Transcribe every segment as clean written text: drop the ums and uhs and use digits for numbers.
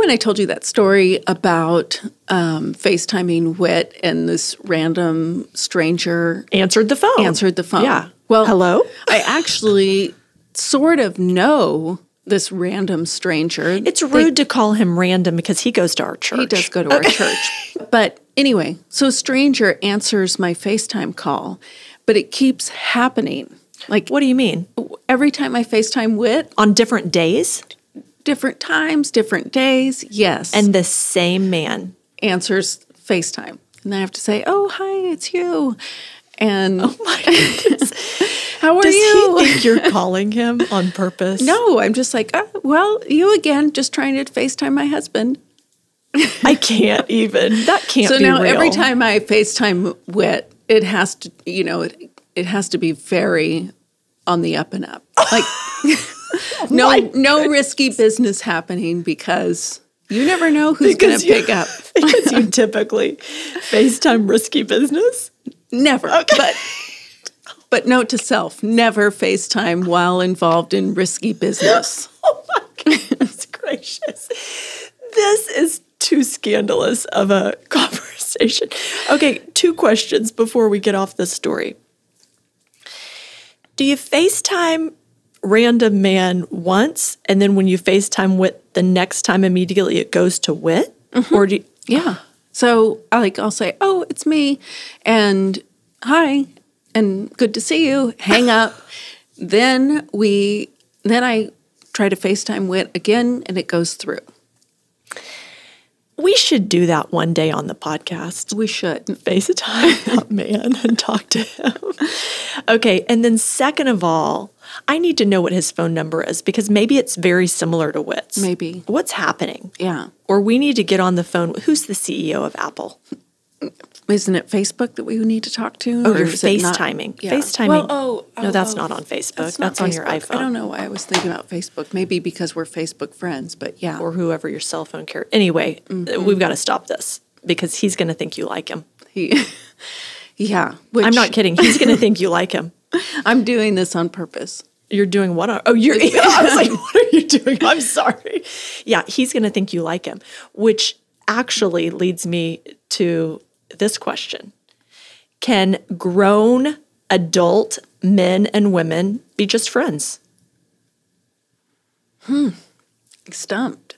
when I told you that story about FaceTiming Whit and this random stranger Answered the phone. Yeah. Well, hello? I actually sort of know this random stranger. It's rude to call him random because he goes to our church. He does go to our church. But anyway, so a stranger answers my FaceTime call, but it keeps happening. Like, what do you mean? Every time I FaceTime Whit. On different days? Different times, different days, yes. And the same man answers FaceTime. And I have to say, oh, hi, it's you. And oh my goodness. How are Does you? he think you're calling him on purpose? No, I'm just like, oh, well, you again, just trying to FaceTime my husband. I can't even. That can't so be now real. Every time I FaceTime Whit, it has to, it has to be very on the up and up. Like, no risky business happening because you never know who's going to pick up. Because you typically FaceTime risky business? Never. Okay. But note to self, never FaceTime while involved in risky business. Oh my goodness gracious. This is too scandalous of a conversation. Okay, 2 questions before we get off this story. Do you FaceTime random man once, and then when you FaceTime Whit the next time immediately it goes to Whit? Mm-hmm. Or do you, yeah. So I'll say, oh, it's me, and hi, and good to see you. Hang up. Then I try to FaceTime Whit again, and it goes through. We should do that one day on the podcast. We should. FaceTime that man and talk to him. Okay, and then second of all, I need to know what his phone number is because maybe it's very similar to Whit's. Maybe. What's happening? Yeah. Or we need to get on the phone. Who's the CEO of Apple? Isn't it Facebook that we need to talk to? Oh, you're FaceTiming. Yeah. FaceTiming. Well, no, that's not on Facebook. That's on your iPhone. I don't know why I was thinking about Facebook. Maybe because we're Facebook friends, but yeah. Or whoever your cell phone carrier. Anyway, we've got to stop this because he's going to think you like him. Yeah. I'm not kidding. He's going to think you like him. I'm doing this on purpose. You're doing what? I was like, what are you doing? I'm sorry. Yeah, he's going to think you like him, which actually leads me to this question. Can grown adult men and women be just friends? Stumped.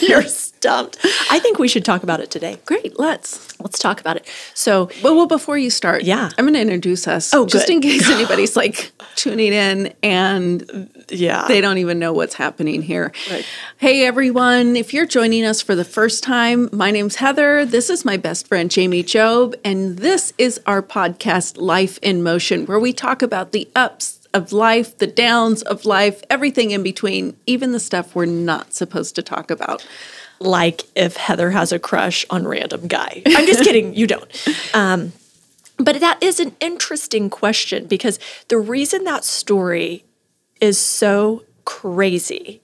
You're stumped. I think we should talk about it today. Great, let's talk about it. So, well, before you start, yeah, I'm going to introduce us. Oh, just good. In case anybody's like tuning in and they don't even know what's happening here. Right. Hey, everyone! If you're joining us for the first time, my name's Heather. This is my best friend Jamie Job, and this is our podcast, Life in Motion, where we talk about the ups of life, the downs of life, everything in between, even the stuff we're not supposed to talk about. Like if Heather has a crush on random guy. I'm just kidding. You don't. But that is an interesting question because the reason that story is so crazy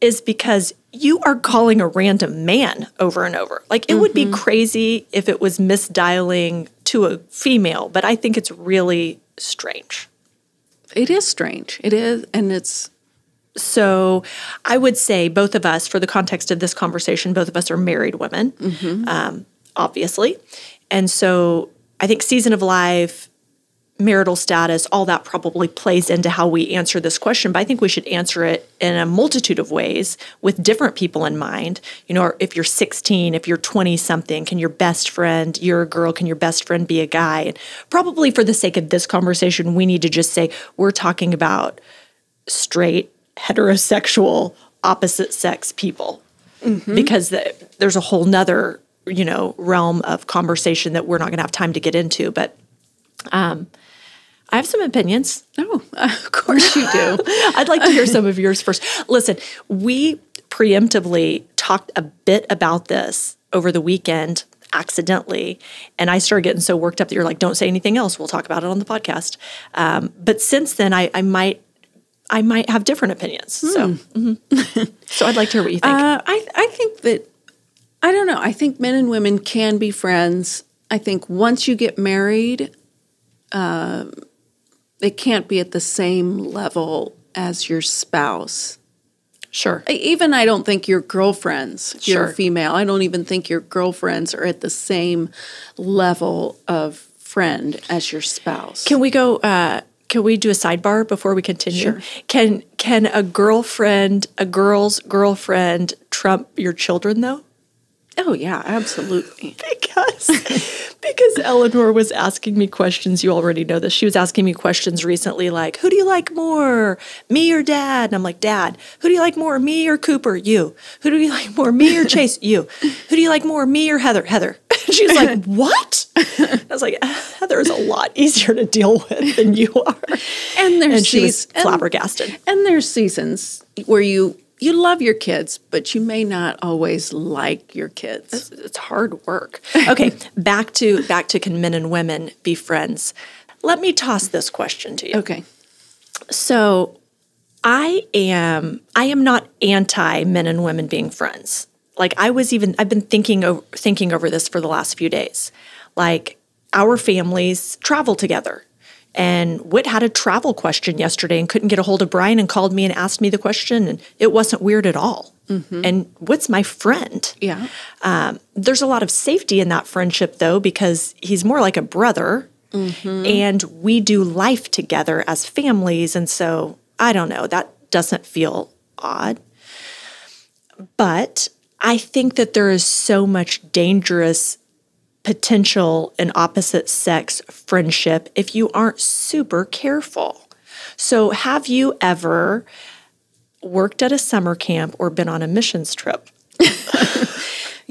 is because you are calling a random man over and over. Like it would be crazy if it was misdialing to a female, but I think it's really strange. It is strange. It is, and it's... So I would say both of us, for the context of this conversation, both of us are married women, obviously. And so I think season of life, marital status, all that probably plays into how we answer this question. But I think we should answer it in a multitude of ways with different people in mind. You know, if you're 16, if you're 20-something, can your best friend, you're a girl, can your best friend be a guy? And probably for the sake of this conversation, we need to just say we're talking about straight, heterosexual, opposite sex people. Because there's a whole nother, realm of conversation that we're not going to have time to get into. But I have some opinions. Oh, of course you do. I'd like to hear some of yours first. Listen, we preemptively talked a bit about this over the weekend accidentally, and I started getting so worked up that you're like, don't say anything else. We'll talk about it on the podcast. But since then, I might have different opinions. So I'd like to hear what you think. I think that, I don't know, I think men and women can be friends. I think once you get married, it can't be at the same level as your spouse. Sure. Even I don't think your girlfriends, you're Sure. female, I don't even think your girlfriends are at the same level of friend as your spouse. Can we go, can we do a sidebar before we continue? Sure. Can a girl's girlfriend trump your children though? Oh, yeah, absolutely. Because Eleanor was asking me questions. You already know this. She was asking me questions recently like, who do you like more, me or Dad? And I'm like, Dad. Who do you like more, me or Cooper? You. Who do you like more, me or Chase? You. Who do you like more, me or Heather? Heather. She was like, what? I was like, Heather is a lot easier to deal with than you are. And she was flabbergasted. And there's seasons where you love your kids, but you may not always like your kids. It's hard work. Okay, back to can men and women be friends? Let me toss this question to you. Okay. So I am not anti men and women being friends. Like I've been thinking over this for the last few days. Like our families travel together. And Whit had a travel question yesterday and couldn't get a hold of Brian and called me and asked me the question, and it wasn't weird at all. Mm-hmm. And Whit's my friend. Yeah. There's a lot of safety in that friendship, though, because he's more like a brother, and we do life together as families. And so, I don't know, that doesn't feel odd. But I think that there is so much dangerous potential in opposite sex friendship if you aren't super careful. So have you ever worked at a summer camp or been on a missions trip?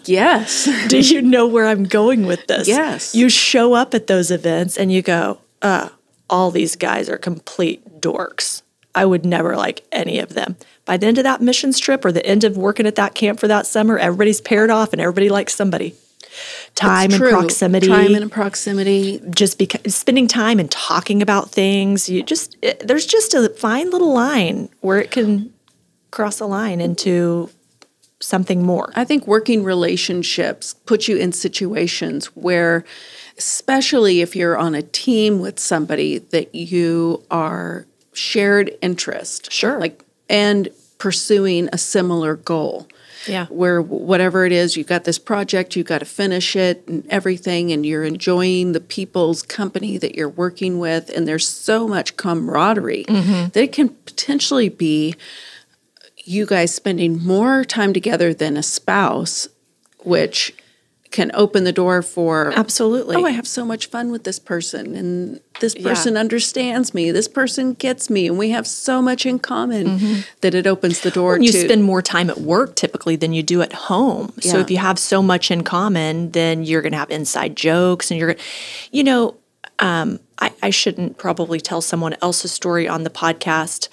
Yes. Do you know where I'm going with this? Yes. You show up at those events and you go, all these guys are complete dorks. I would never like any of them. By the end of that missions trip or the end of working at that camp for that summer, everybody's paired off and everybody likes somebody. Time and proximity. Just because spending time and talking about things, there's just a fine little line where it can cross a line into something more. I think working relationships put you in situations where, especially if you're on a team with somebody that you are shared interest, and pursuing a similar goal. Yeah. Where whatever it is, you've got this project, you've got to finish it and everything, and you're enjoying the people's company that you're working with, and there's so much camaraderie that it can potentially be you guys spending more time together than a spouse, which can open the door for absolutely. Oh, I have so much fun with this person, and this person understands me. This person gets me, and we have so much in common that it opens the door. You spend more time at work typically than you do at home. Yeah. So if you have so much in common, then you're going to have inside jokes, and I shouldn't probably tell someone else's story on the podcast.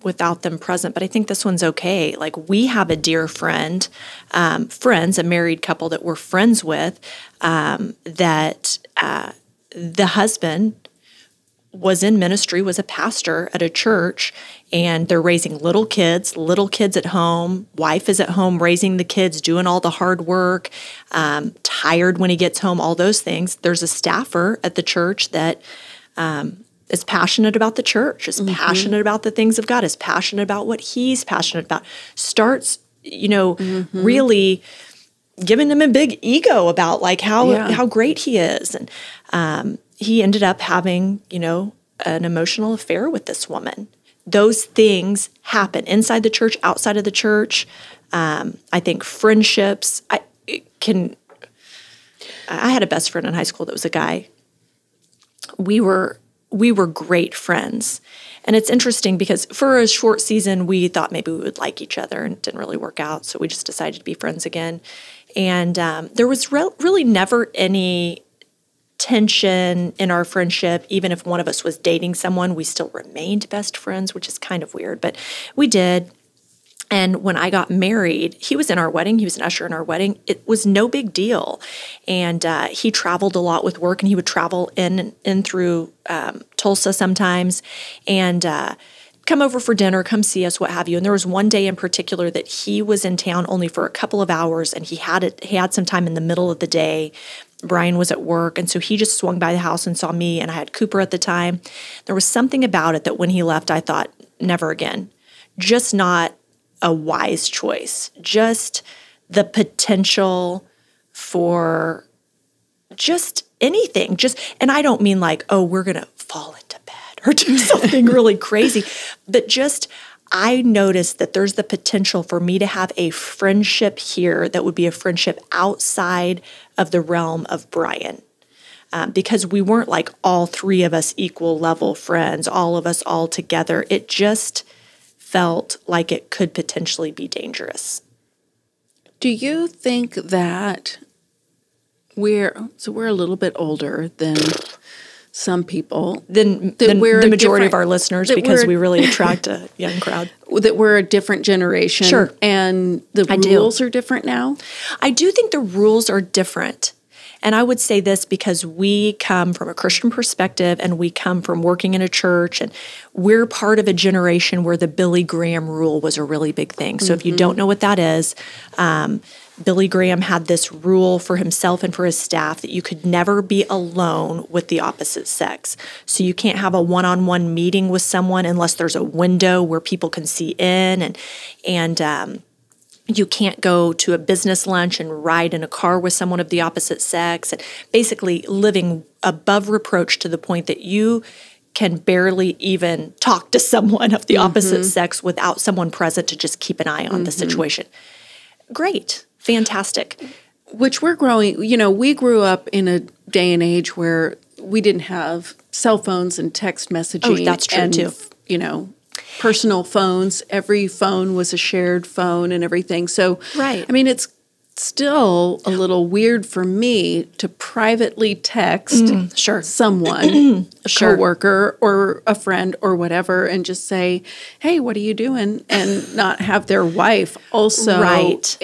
Without them present, but I think this one's okay. Like we have a dear friend, a married couple that we're friends with, that the husband was in ministry, was a pastor at a church, and they're raising little kids at home. Wife is at home raising the kids, doing all the hard work, tired when he gets home, all those things. There's a staffer at the church that is passionate about the church, is passionate about the things of God, is passionate about what he's passionate about, starts, really giving him a big ego about like how great he is. And he ended up having, an emotional affair with this woman. Those things happen inside the church, outside of the church. I think friendships, I had a best friend in high school that was a guy. We were great friends. And it's interesting because for a short season, we thought maybe we would like each other, and it didn't really work out. So we just decided to be friends again. And there was really never any tension in our friendship. Even if one of us was dating someone, we still remained best friends, which is kind of weird, but we did. And when I got married, he was in our wedding. He was an usher in our wedding. It was no big deal. And he traveled a lot with work, and he would travel in through Tulsa sometimes and come over for dinner, come see us, what have you. And there was one day in particular that he was in town only for a couple of hours, and he had some time in the middle of the day. Brian was at work, and so he just swung by the house and saw me, and I had Cooper at the time. There was something about it that when he left, I thought, never again. just not a wise choice, just the potential for just anything. And I don't mean like, oh, we're going to fall into bed or do something really crazy, but just I noticed that there's the potential for me to have a friendship here that would be a friendship outside of the realm of Brian. Because we weren't like all three of us equal level friends, all of us all together. It just felt like it could potentially be dangerous. Do you think that we're a little bit older than some people, Than the majority of our listeners, because we really attract a young crowd. That we're a different generation. Sure. And the rules are different now? I do think the rules are different. And I would say this because we come from a Christian perspective and we come from working in a church, and we're part of a generation where the Billy Graham rule was a really big thing. So if you don't know what that is, Billy Graham had this rule for himself and for his staff that you could never be alone with the opposite sex. So you can't have a one-on-one meeting with someone unless there's a window where people can see in, and you can't go to a business lunch and ride in a car with someone of the opposite sex, and basically living above reproach to the point that you can barely even talk to someone of the opposite sex without someone present to just keep an eye on the situation. Great. Fantastic. Which we grew up in a day and age where we didn't have cell phones and text messaging. Oh, that's true and, too. Personal phones. Every phone was a shared phone and everything. So, right. I mean, it's still a little weird for me to privately text someone, a coworker or a friend or whatever, and just say, hey, what are you doing? And not have their wife also. Right.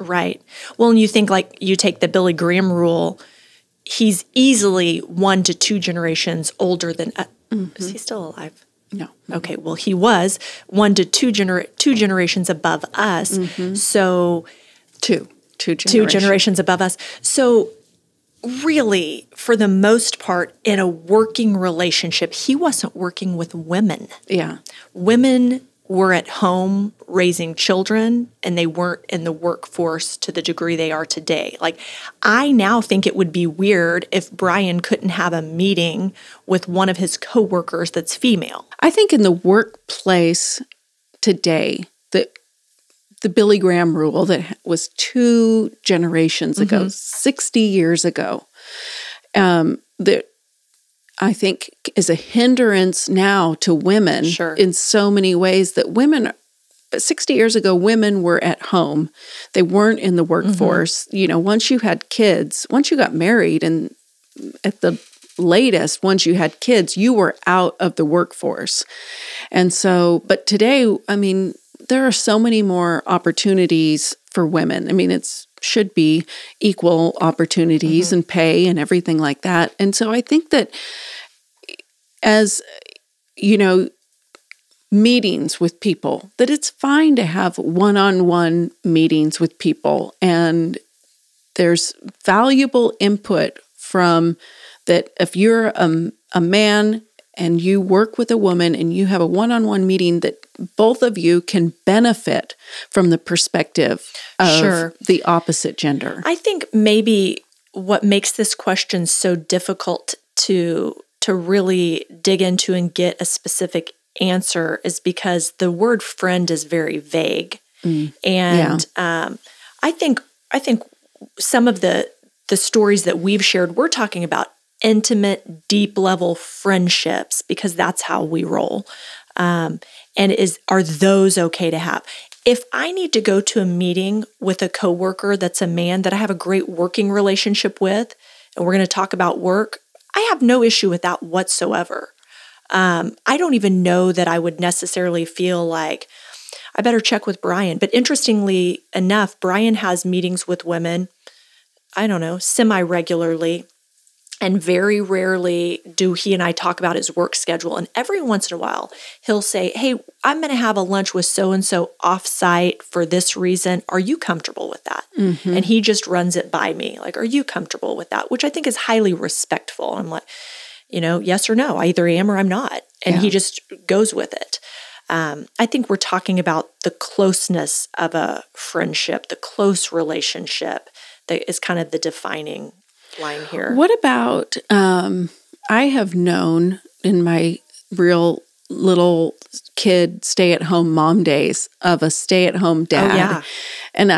Right. Well, and you think like you take the Billy Graham rule, he's easily 1 to 2 generations older than, is he still alive? No. Okay. Well, he was 1 to 2 generations above us. So two generations above us. So really, for the most part, in a working relationship, he wasn't working with women. Yeah. Women were at home raising children, and they weren't in the workforce to the degree they are today. Like, I now think it would be weird if Brian couldn't have a meeting with one of his coworkers that's female. I think in the workplace today, the Billy Graham rule that was 2 generations ago, 60 years ago, that I think is a hindrance now to women in so many ways that women, 60 years ago, women were at home. They weren't in the workforce. Once you had kids, once you got married, and at the latest, once you had kids, you were out of the workforce. And so, but today, I mean, there are so many more opportunities for women. I mean, should be equal opportunities and pay and everything like that. And so I think that as, meetings with people, that it's fine to have one-on-one meetings with people. And there's valuable input from that. If you're a man and you work with a woman and you have a one-on-one meeting, that both of you can benefit from the perspective of the opposite gender. I think maybe what makes this question so difficult to really dig into and get a specific answer is because the word friend is very vague. And I think some of the stories that we've shared, we're talking about intimate, deep level friendships because that's how we roll. And are those okay to have? If I need to go to a meeting with a coworker that's a man that I have a great working relationship with, and we're going to talk about work, I have no issue with that whatsoever. I don't even know that I would necessarily feel like I better check with Brian. But interestingly enough, Brian has meetings with women, I don't know, semi-regularly. And very rarely do he and I talk about his work schedule. And every once in a while, he'll say, hey, I'm going to have a lunch with so-and-so off-site for this reason. Are you comfortable with that? And he just runs it by me. Like, are you comfortable with that? Which I think is highly respectful. I'm like, yes or no. I either am or I'm not. And he just goes with it. I think we're talking about the closeness of a friendship, the close relationship that is kind of the defining line here. What about, I have known in my real little kid stay-at-home mom days of a stay-at-home dad. Oh, yeah. And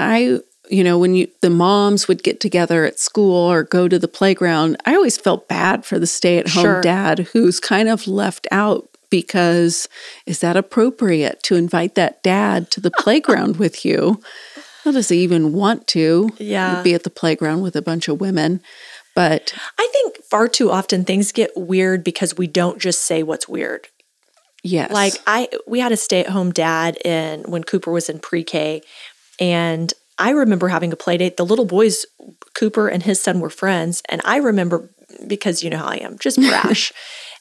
when the moms would get together at school or go to the playground, I always felt bad for the stay-at-home dad who's kind of left out, because is that appropriate to invite that dad to the playground with you? How does he even want to be at the playground with a bunch of women? But I think far too often things get weird because we don't just say what's weird. Yes. Like we had a stay-at-home dad when Cooper was in pre-K, and I remember having a play date. The little boys, Cooper and his son, were friends, and I remember, because you know how I am, just brash.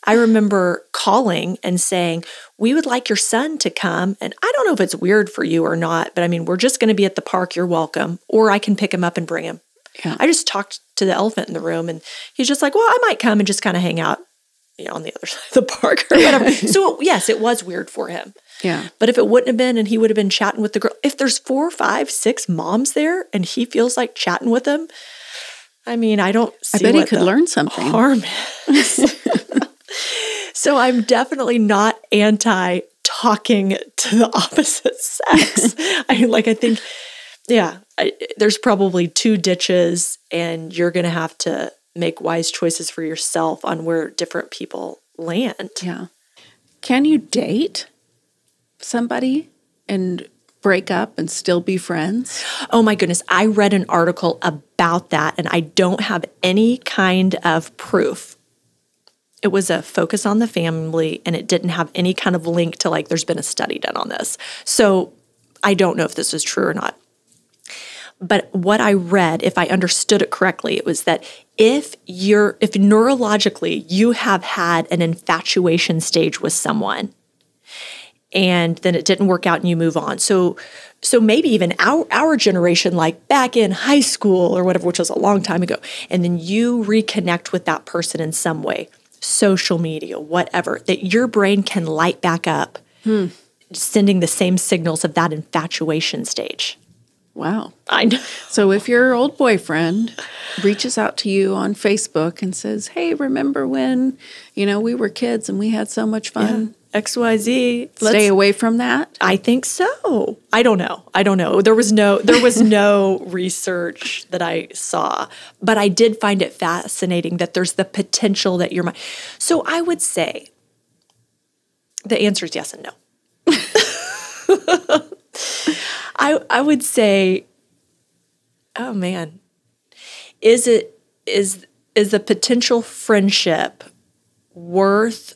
I remember calling and saying, we would like your son to come, and I don't know if it's weird for you or not, but I mean, we're just going to be at the park. You're welcome, or I can pick him up and bring him. Yeah. I just talked to the elephant in the room, and he's just like, well, I might come and just kind of hang out, on the other side of the park or whatever. So yes, it was weird for him. Yeah. But if it wouldn't have been, and he would have been chatting with the girl, if there's 4, 5, 6 moms there and he feels like chatting with them, I mean, I don't see I bet he could learn something. Harm is. So I'm definitely not anti talking to the opposite sex. I think, there's probably 2 ditches, and you're going to have to make wise choices for yourself on where different people land. Yeah. Can you date somebody and break up and still be friends? Oh my goodness. I read an article about that, and I don't have any kind of proof. It was a focus on the family, and it didn't have any kind of link to there's been a study done on this. So I don't know if this is true or not. But what I read, if I understood it correctly, it was that if neurologically you have had an infatuation stage with someone, and then it didn't work out and you move on. So maybe even our generation, like back in high school or whatever, which was a long time ago, and then you reconnect with that person in some way, social media, whatever, that your brain can light back up, sending the same signals of that infatuation stage. Wow. I know. So if your old boyfriend reaches out to you on Facebook and says, hey, remember when, we were kids and we had so much fun? Yeah. XYZ. Stay away from that? I think so. I don't know. There was no research that I saw, but I did find it fascinating that there's the potential that your mind. So I would say the answer is yes and no. I would say, oh man, is the potential friendship worth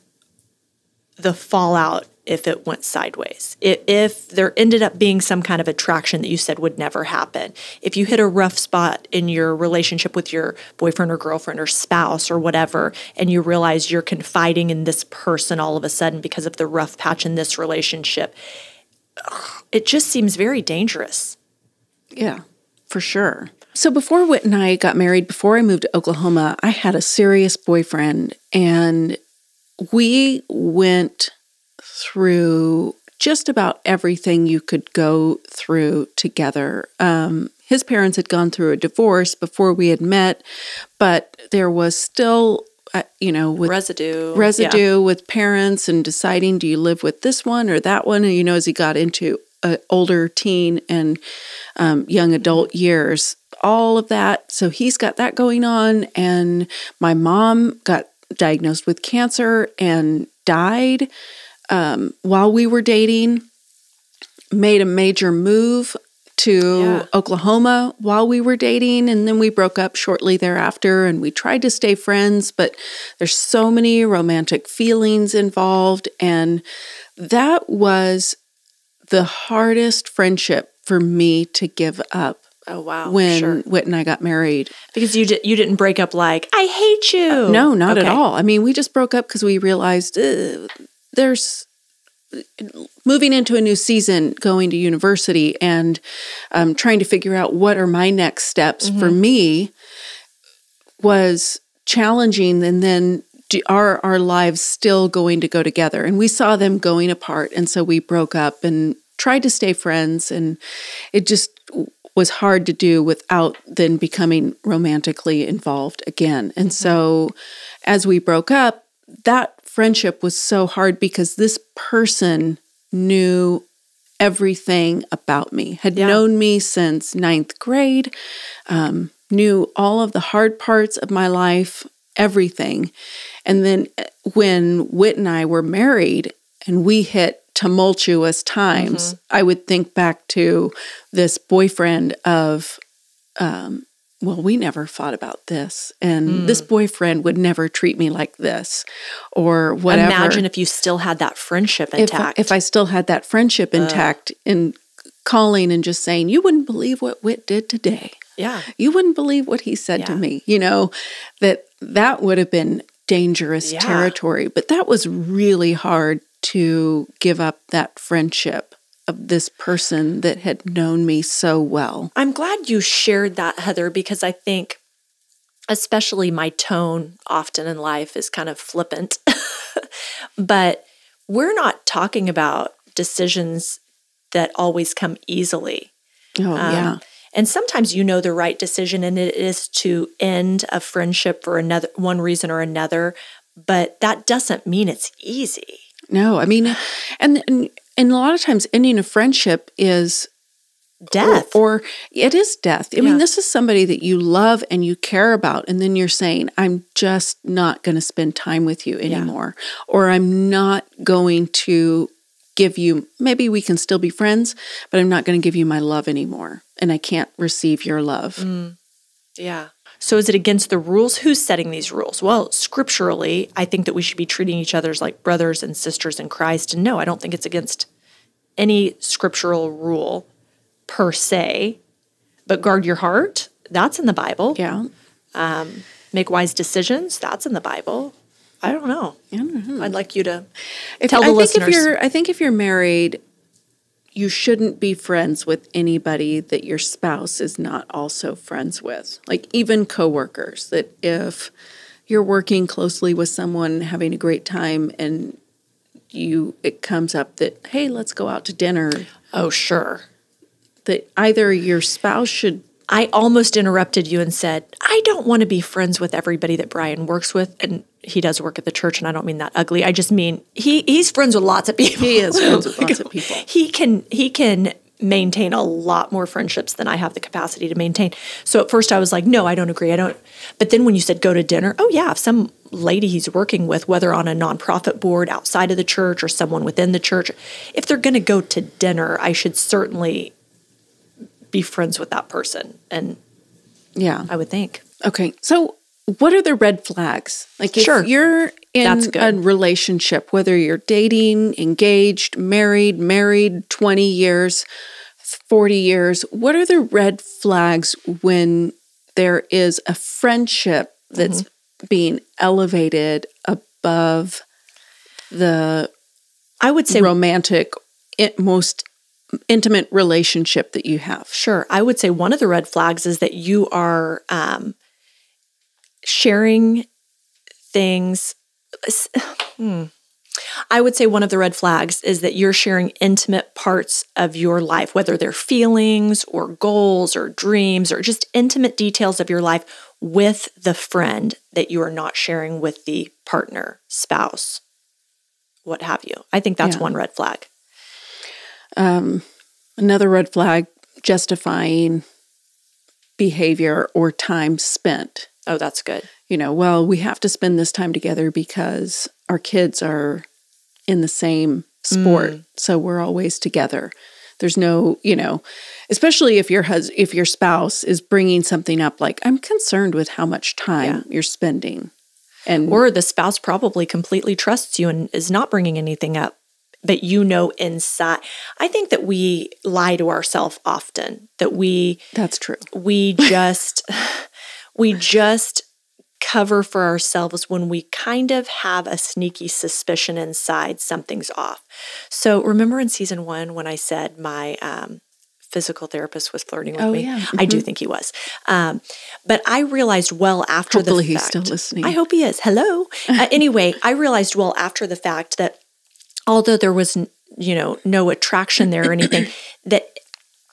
the fallout if it went sideways? If there ended up being some kind of attraction that you said would never happen, if you hit a rough spot in your relationship with your boyfriend or girlfriend or spouse or whatever, and you realize you're confiding in this person all of a sudden because of the rough patch in this relationship, it just seems very dangerous. Yeah, for sure. So before Whit and I got married, before I moved to Oklahoma, I had a serious boyfriend, and we went through just about everything you could go through together. His parents had gone through a divorce before we had met, but there was still, with residue with parents and deciding, do you live with this one or that one? And, as he got into older teen and young adult years, all of that. So he's got that going on. And my mom got diagnosed with cancer and died while we were dating, made a major move to Oklahoma while we were dating, and then we broke up shortly thereafter, and we tried to stay friends, but there's so many romantic feelings involved, and that was the hardest friendship for me to give up. Oh, wow. When Whit and I got married. Because you didn't break up like, I hate you. No, not at all. I mean, we just broke up because we realized there's moving into a new season, going to university, and trying to figure out what are my next steps for me was challenging. And then are our lives still going to go together? And we saw them going apart. And so we broke up and tried to stay friends. And it just was hard to do without then becoming romantically involved again. And so as we broke up, that friendship was so hard because this person knew everything about me, had known me since 9th grade, knew all of the hard parts of my life, everything. And then when Whit and I were married and we hit tumultuous times, I would think back to this boyfriend of, well, we never fought about this. And this boyfriend would never treat me like this or whatever. Imagine if you still had that friendship intact. If I still had that friendship intact in calling and just saying, you wouldn't believe what Whit did today. Yeah. You wouldn't believe what he said to me. That would have been dangerous territory. But that was really hard to give up that friendship of this person that had known me so well. I'm glad you shared that, Heather, because I think especially my tone often in life is kind of flippant. But we're not talking about decisions that always come easily. Oh, yeah. And sometimes you know the right decision, and it is to end a friendship for one reason or another, but that doesn't mean it's easy. No, I mean, and a lot of times ending a friendship is death. Or it is death. I mean, this is somebody that you love and you care about, and then you're saying, I'm just not going to spend time with you anymore, or I'm not going to give you, maybe we can still be friends, but I'm not going to give you my love anymore, and I can't receive your love. Yeah. So is it against the rules? Who's setting these rules? Well, scripturally, I think that we should be treating each other like brothers and sisters in Christ. And no, I don't think it's against any scriptural rule per se, but guard your heart. That's in the Bible. Yeah. Make wise decisions. That's in the Bible. I don't know. I'd like you to tell the listeners. I think if you're married, you shouldn't be friends with anybody that your spouse is not also friends with. Like even coworkers, that if you're working closely with someone, having a great time, and it comes up that, hey, let's go out to dinner. Oh, sure. That either your spouse should... I almost interrupted you and said, I don't want to be friends with everybody that Brian works with. And he does work at the church, and I don't mean that ugly. I just mean he's friends with lots of people. He is friends with lots of people. He can maintain a lot more friendships than I have the capacity to maintain. So at first I was like, no, I don't agree. I don't. But then when you said go to dinner, oh yeah, if some lady he's working with, whether on a nonprofit board outside of the church or someone within the church, if they're going to go to dinner, I should certainly be friends with that person. And yeah, I would think. Okay. So what are the red flags? Like if you're in a relationship, whether you're dating, engaged, married 20 years, 40 years, what are the red flags when there is a friendship that's being elevated above the, I would say, romantic, most intimate relationship that you have? Sure. I would say one of the red flags is that you are sharing things. I would say one of the red flags is that you're sharing intimate parts of your life, whether they're feelings or goals or dreams or just intimate details of your life with the friend that you are not sharing with the partner, spouse, what have you. I think that's one red flag. Another red flag, justifying behavior or time spent. Oh, that's good. Well, we have to spend this time together because our kids are in the same sport, so we're always together. There's no, especially if your spouse is bringing something up like, I'm concerned with how much time you're spending. Or the spouse probably completely trusts you and is not bringing anything up. But inside, I think that we lie to ourselves often. That's true. We just cover for ourselves when we kind of have a sneaky suspicion inside something's off. So remember in season 1 when I said my physical therapist was flirting with Oh, me. yeah. I do think he was. But I realized well after Hopefully the fact. he's still listening. I hope he is. Hello. Anyway, I realized well after the fact that although there was, no attraction there or anything, that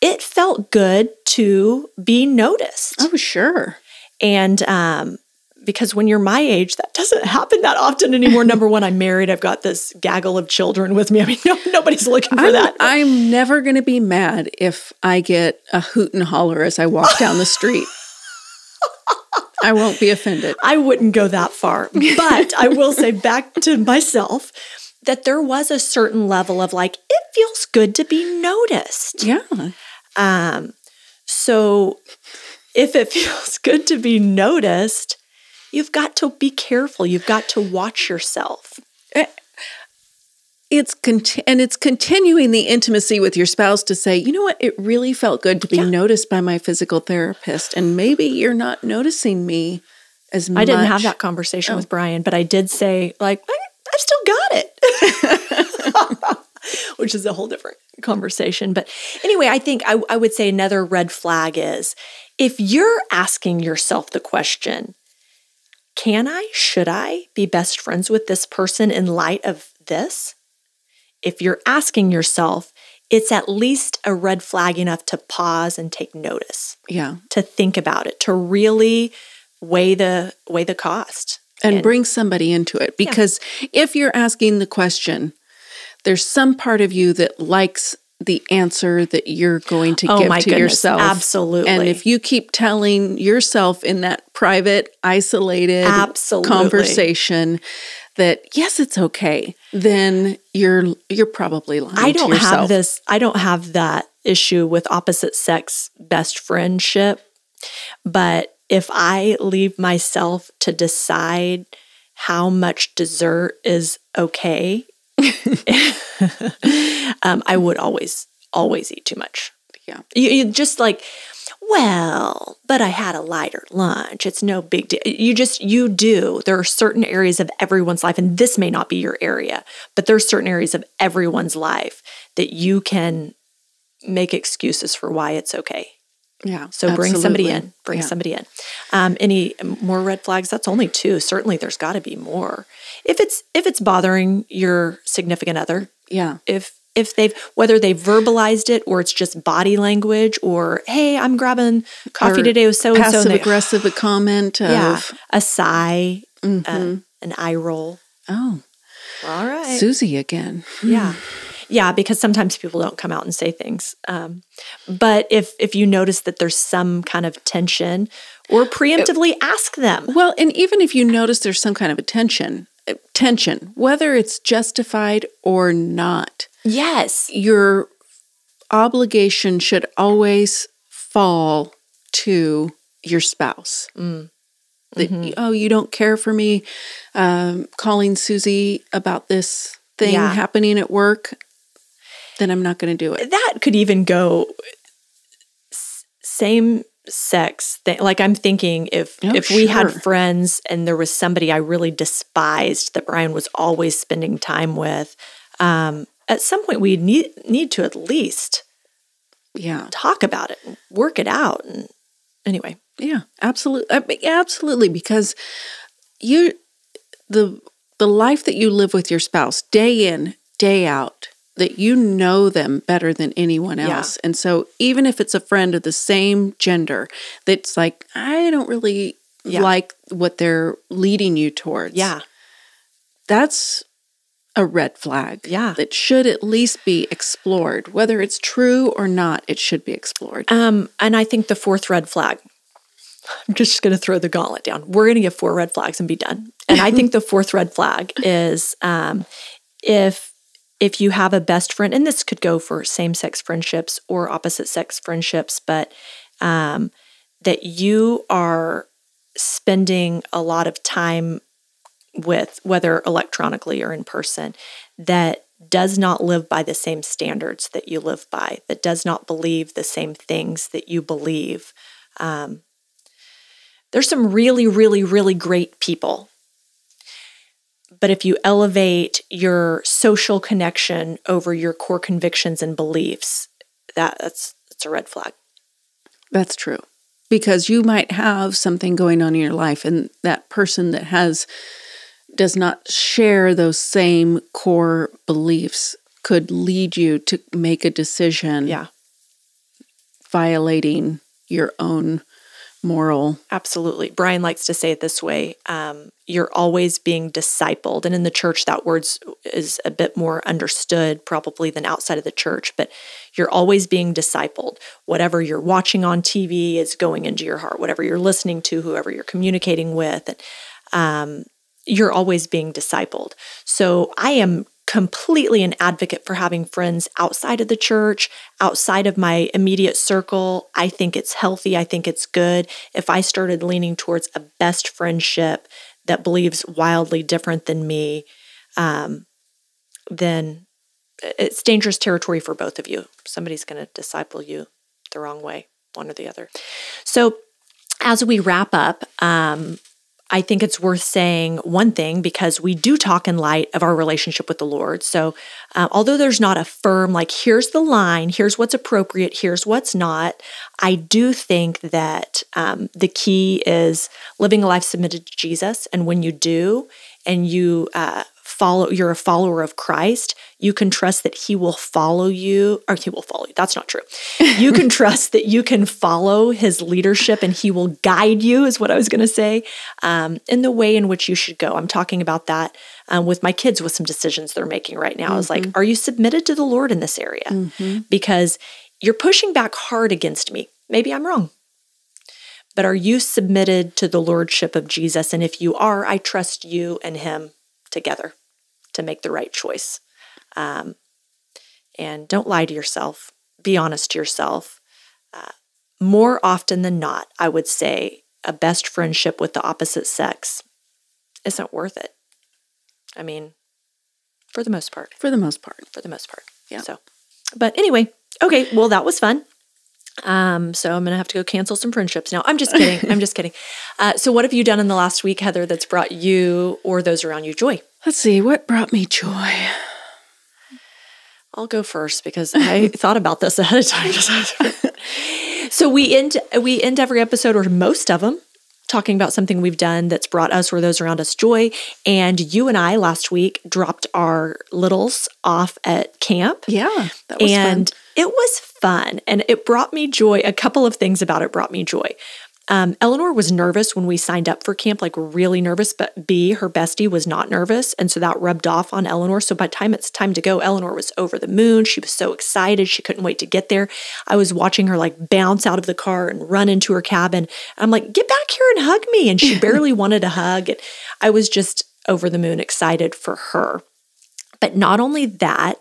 it felt good to be noticed. Oh, sure. And because when you're my age, that doesn't happen that often anymore. Number one, I'm married. I've got this gaggle of children with me. I mean, nobody's looking for that. I'm never going to be mad if I get a hoot and holler as I walk down the street. I won't be offended. I wouldn't go that far. But I will say back to myself that there was a certain level of like, it feels good to be noticed. Yeah. So if it feels good to be noticed, you've got to be careful. You've got to watch yourself. It's continuing the intimacy with your spouse to say, you know what, it really felt good to be noticed by my physical therapist, and maybe you're not noticing me as much. I didn't have that conversation with Brian, but I did say, like, I've still got it, which is a whole different conversation. But anyway, I think I would say another red flag is if you're asking yourself the question, should I be best friends with this person in light of this? If you're asking yourself, it's at least a red flag enough to pause and take notice. Yeah. To think about it, to really weigh the cost. And bring somebody into it. Because if you're asking the question, there's some part of you that likes the answer that you're going to give to yourself. Absolutely. And if you keep telling yourself in that private, isolated conversation that, yes, it's okay, then you're probably lying to yourself. I don't have that issue with opposite sex best friendship, but if I leave myself to decide how much dessert is okay, I would always eat too much. Yeah. You just like, well, but I had a lighter lunch. It's no big deal. You do. There are certain areas of everyone's life, and this may not be your area, but there's certain areas of everyone's life that you can make excuses for why it's okay. Yeah. So bring somebody in. Somebody in. Any more red flags? That's only 2. Certainly there's got to be more. If it's bothering your significant other. Yeah. If whether they've verbalized it or it's just body language or, hey, I'm grabbing coffee today with so-and-so. Passive-aggressive comment of. A sigh, an eye roll. Oh. All right. Susie again. Yeah. Yeah, because sometimes people don't come out and say things. But if you notice that there's some kind of tension, or preemptively ask them. Well, and even if you notice there's some kind of tension, whether it's justified or not. Yes. Your obligation should always fall to your spouse. That, you don't care for me calling Susie about this thing happening at work, then I'm not going to do it. That could even go same sex thing. Like I'm thinking if we had friends and there was somebody I really despised that Brian was always spending time with, at some point we need to at least talk about it and work it out. And anyway. Yeah, absolutely. Absolutely. Because the life that you live with your spouse day in, day out, that you know them better than anyone else. And so even if it's a friend of the same gender, that's like, I don't really like what they're leading you towards. Yeah. That's a red flag. Yeah. That should at least be explored. Whether it's true or not, it should be explored. And I think the 4th red flag, I'm just going to throw the gauntlet down. We're going to give 4 red flags and be done. And I think the 4th red flag is if you have a best friend, and this could go for same-sex friendships or opposite-sex friendships, but that you are spending a lot of time with, whether electronically or in person, that does not live by the same standards that you live by, that does not believe the same things that you believe. There's some really, really, really great people. But if you elevate your social connection over your core convictions and beliefs, that's a red flag. That's true. Because you might have something going on in your life, and that person that does not share those same core beliefs could lead you to make a decision violating your own moral. Absolutely. Brian likes to say it this way. You're always being discipled. And in the church, that word is a bit more understood probably than outside of the church, but you're always being discipled. Whatever you're watching on TV is going into your heart. Whatever you're listening to, whoever you're communicating with, you're always being discipled. So I am completely an advocate for having friends outside of the church, outside of my immediate circle. I think it's healthy. I think it's good. If I started leaning towards a best friendship that believes wildly different than me, then it's dangerous territory for both of you. Somebody's going to disciple you the wrong way, one or the other. So as we wrap up, I think it's worth saying one thing, because we do talk in light of our relationship with the Lord. So although there's not a firm, like, here's the line, here's what's appropriate, here's what's not, I do think that the key is living a life submitted to Jesus. And when you do, and you you're a follower of Christ, you can trust that he will follow you, or he will follow you. That's not true. You can trust that you can follow his leadership and he will guide you, is what I was going to say, in the way in which you should go. I'm talking about that with my kids with some decisions they're making right now. I was like, are you submitted to the Lord in this area? Because you're pushing back hard against me. Maybe I'm wrong. But are you submitted to the lordship of Jesus? And if you are, I trust you and him together to make the right choice. And don't lie to yourself. Be honest to yourself. More often than not, I would say a best friendship with the opposite sex isn't worth it. I mean, for the most part. For the most part. Yeah. So, but anyway, okay. Well, that was fun. So I'm going to have to go cancel some friendships now. I'm just kidding. So what have you done in the last week, Heather, that's brought you or those around you joy? Let's see, what brought me joy? I'll go first because I thought about this ahead of time. So we end every episode, or most of them, talking about something we've done that's brought us or those around us joy. And you and I last week dropped our littles off at camp. Yeah, that was fun. It was fun, and it brought me joy. A couple of things about it brought me joy. Eleanor was nervous when we signed up for camp, like really nervous, but B, her bestie, was not nervous. And so that rubbed off on Eleanor. So by the time it's time to go, Eleanor was over the moon. She was so excited. She couldn't wait to get there. I was watching her like bounce out of the car and run into her cabin. I'm like, get back here and hug me. And she barely wanted a hug. And I was just over the moon excited for her. But not only that,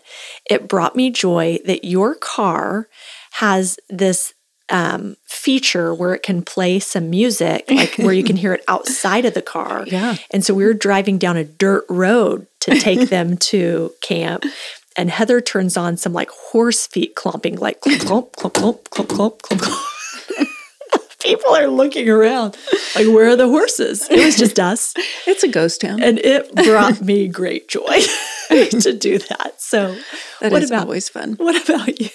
it brought me joy that your car has this feature where it can play some music, like where you can hear it outside of the car. Yeah. And so we were driving down a dirt road to take them to camp, and Heather turns on some like horse feet clomping, like clomp, clomp, clomp, clomp, clomp, clomp, clomp. People are looking around like, where are the horses? It was just us. It's a ghost town. And it brought me great joy to do that. So that is always fun. What about you?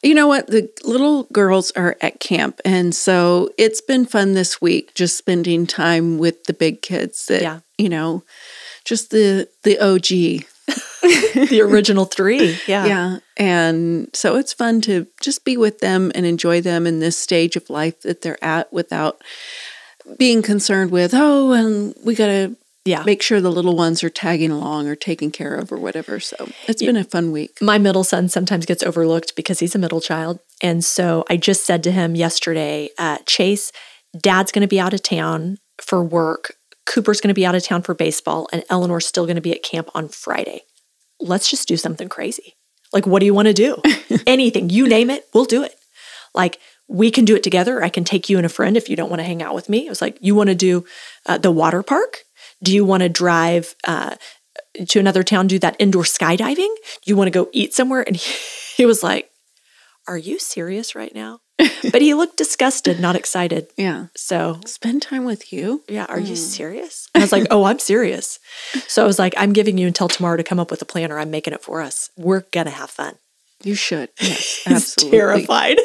You know what? The little girls are at camp, and so it's been fun this week just spending time with the big kids that, just the OG. The original three. Yeah. Yeah. And so it's fun to just be with them and enjoy them in this stage of life that they're at without being concerned with, and we got to make sure the little ones are tagging along or taken care of or whatever. So it's been a fun week. My middle son sometimes gets overlooked because he's a middle child. And so I just said to him yesterday, Chase, Dad's going to be out of town for work. Cooper's going to be out of town for baseball, and Eleanor's still going to be at camp on Friday. Let's just do something crazy. Like, what do you want to do? Anything. You name it, we'll do it. Like, we can do it together. I can take you and a friend if you don't want to hang out with me. I was like, you want to do the water park? Do you want to drive to another town, do that indoor skydiving? Do you want to go eat somewhere? And he was like, are you serious right now? But he looked disgusted, not excited. Yeah. So spend time with you. Yeah. Are you serious? And I was like, oh, I'm serious. So I was like, I'm giving you until tomorrow to come up with a plan, or I'm making it for us. We're going to have fun. You should. Yes, He's absolutely. terrified.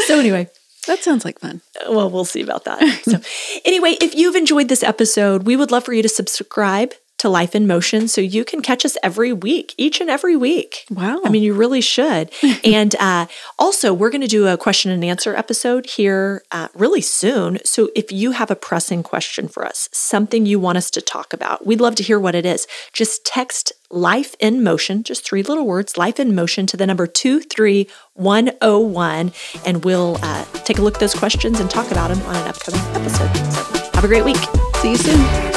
So anyway. That sounds like fun. Well, we'll see about that. So anyway, if you've enjoyed this episode, we would love for you to subscribe to Life in Motion so you can catch us every week, each and every week. Wow. I mean, you really should. And also, we're going to do a question and answer episode here really soon. So if you have a pressing question for us, something you want us to talk about, we'd love to hear what it is. Just text Life in Motion, just 3 little words, Life in Motion to the number 23101, and we'll take a look at those questions and talk about them on an upcoming episode. So have a great week. See you soon.